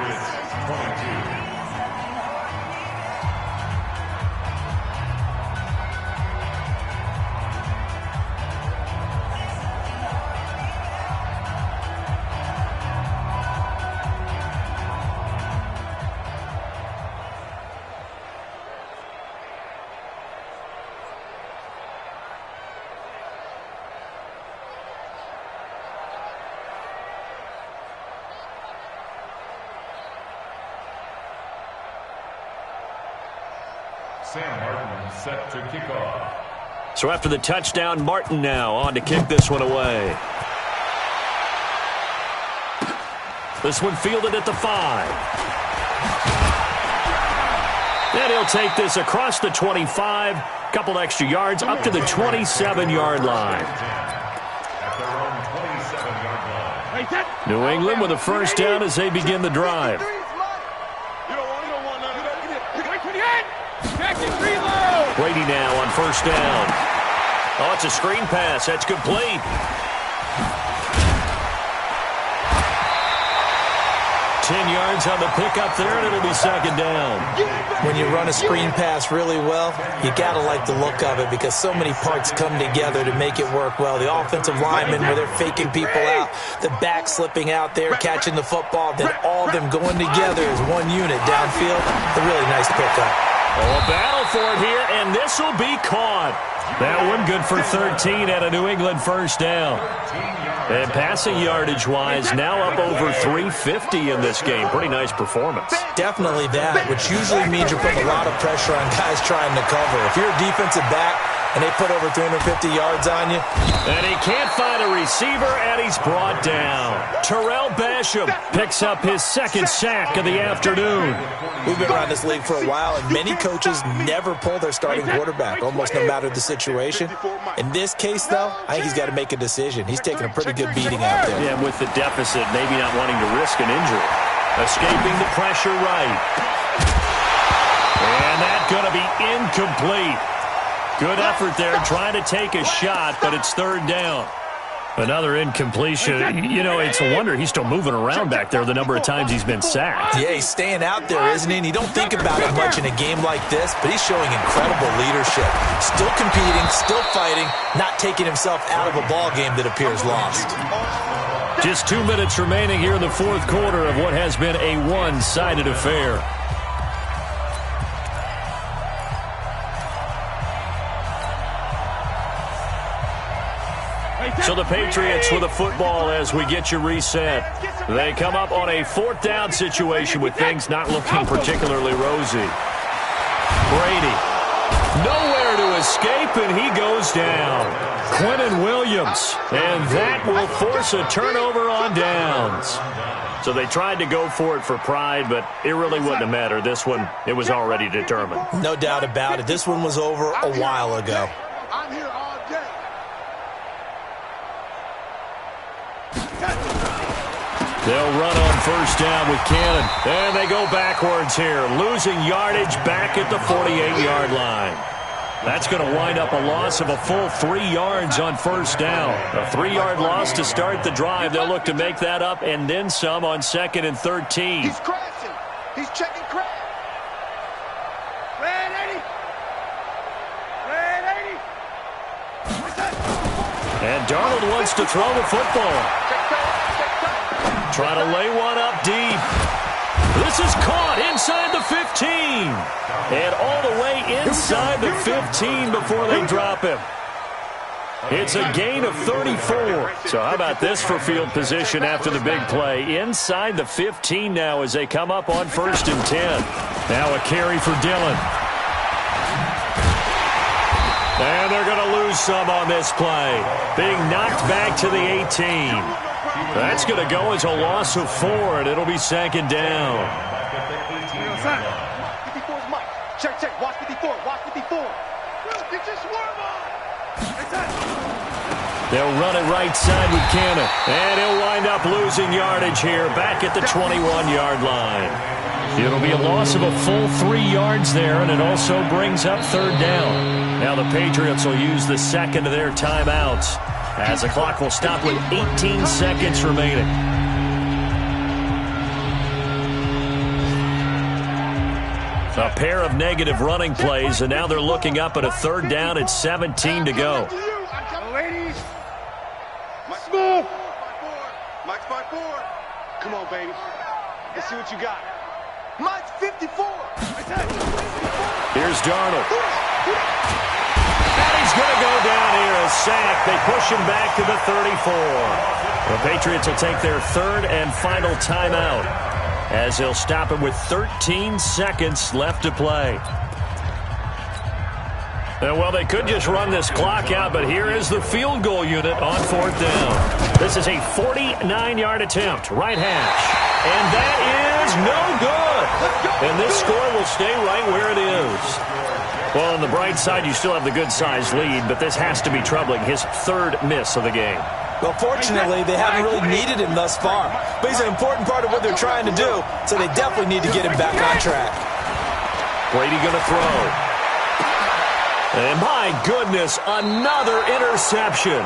Sam Martin set to kick off. So after the touchdown, Martin now on to kick this one away. This one fielded at the 5. And he'll take this across the 25, couple extra yards, up to the 27-yard line. New England with a first down as they begin the drive. Brady now on first down. Oh, it's a screen pass. That's complete. 10 yards on the pickup there, and it'll be second down. When you run a screen pass really well, you got to like the look of it because so many parts come together to make it work well. The offensive linemen, where they're faking people out, the back slipping out there, catching the football, then all of them going together as one unit downfield. A really nice pickup. Oh, a battle for it here, and this will be caught. That one good for 13 at a New England first down. And passing yardage-wise, now up over 350 in this game. Pretty nice performance. Definitely that, which usually means you're putting a lot of pressure on guys trying to cover. If you're a defensive back and they put over 350 yards on you. And he can't find a receiver, and he's brought down. Terrell Basham picks up his second sack of the afternoon. We've been around this league for a while, and many coaches never pull their starting quarterback, almost no matter the situation. situation. In this case, though, I think he's got to make a decision. He's taking a pretty good beating out there. Yeah, with the deficit, maybe not wanting to risk an injury. Escaping the pressure right. And that's going to be incomplete. Good effort there, trying to take a shot, but it's third down. Another incompletion. You know, it's a wonder he's still moving around back there the number of times he's been sacked. Yeah, he's staying out there, isn't he? And you don't think about it much in a game like this, but he's showing incredible leadership. Still competing, still fighting, not taking himself out of a ball game that appears lost. Just 2 minutes remaining here in the fourth quarter of what has been a one-sided affair. So the Patriots with a football as we get you reset. They come up on a fourth down situation with things not looking particularly rosy. Brady, nowhere to escape, and he goes down. Quinnen Williams, and that will force a turnover on downs. So they tried to go for it for pride, but it really wouldn't have mattered. This one, it was already determined. No doubt about it. This one was over a while ago. I'm here all day. They'll run on first down with Cannon. And they go backwards here, losing yardage back at the 48-yard line. That's going to wind up a loss of a full 3 yards on first down. A 3-yard loss to start the drive. They'll look to make that up and then some on 2nd and 13. He's crashing. He's checking crash. Red 80. Red 80. And Darnold wants to throw the football. Trying to lay one up deep. This is caught inside the 15. And all the way inside the 15 before they drop him. It's a gain of 34. So how about this for field position after the big play? Inside the 15 now as they come up on 1st and 10. Now a carry for Dillon. And they're going to lose some on this play. Being knocked back to the 18. That's going to go as a loss of 4, and it'll be 2nd down. 54's Mike. Check, check. Watch 54. Watch 54. Get your swerve on. They'll run it right side with Cannon. And he'll wind up losing yardage here back at the 21-yard line. It'll be a loss of a full 3 yards there, and it also brings up 3rd down. Now the Patriots will use the 2nd of their timeouts, as the clock will stop with 18 seconds remaining. A pair of negative running plays, and now they're looking up at a 3rd down at 17 to go. Ladies, smooth. Mike's by 4. Come on, baby. Let's see what you got. Mike's 54. Here's Darnold. And he's going to go down here, a sack. They push him back to the 34. The Patriots will take their 3rd and final timeout, as they'll stop him with 13 seconds left to play. Well, they could just run this clock out, but here is the field goal unit on 4th down. This is a 49-yard attempt, right hash. And that is no good. And this score will stay right where it is. Well, on the bright side, you still have the good-sized lead, but this has to be troubling. His 3rd miss of the game. Well, fortunately, they haven't really needed him thus far. But he's an important part of what they're trying to do, so they definitely need to get him back on track. Brady going to throw. And my goodness, another interception.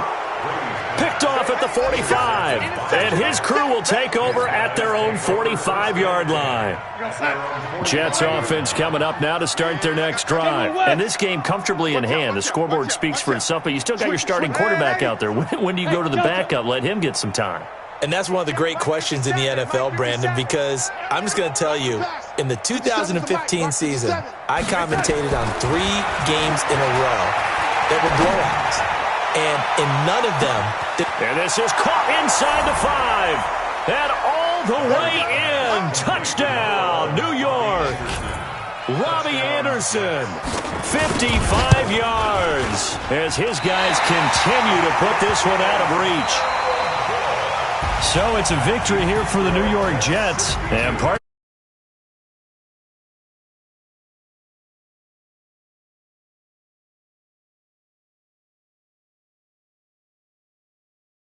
Picked off at the 45. And his crew will take over at their own 45-yard line. Jets offense coming up now to start their next drive. And this game comfortably in hand. The scoreboard speaks for itself, but you still got your starting quarterback out there. When do you go to the backup? Let him get some time. And that's one of the great questions in the NFL, Brandon, because I'm just going to tell you, in the 2015 season, I commentated on 3 games in a row that were blowouts. And in none of them... And this is caught inside the 5. And all the way in. Touchdown, New York. Robbie Anderson, 55 yards, as his guys continue to put this one out of reach. So it's a victory here for the New York Jets. And part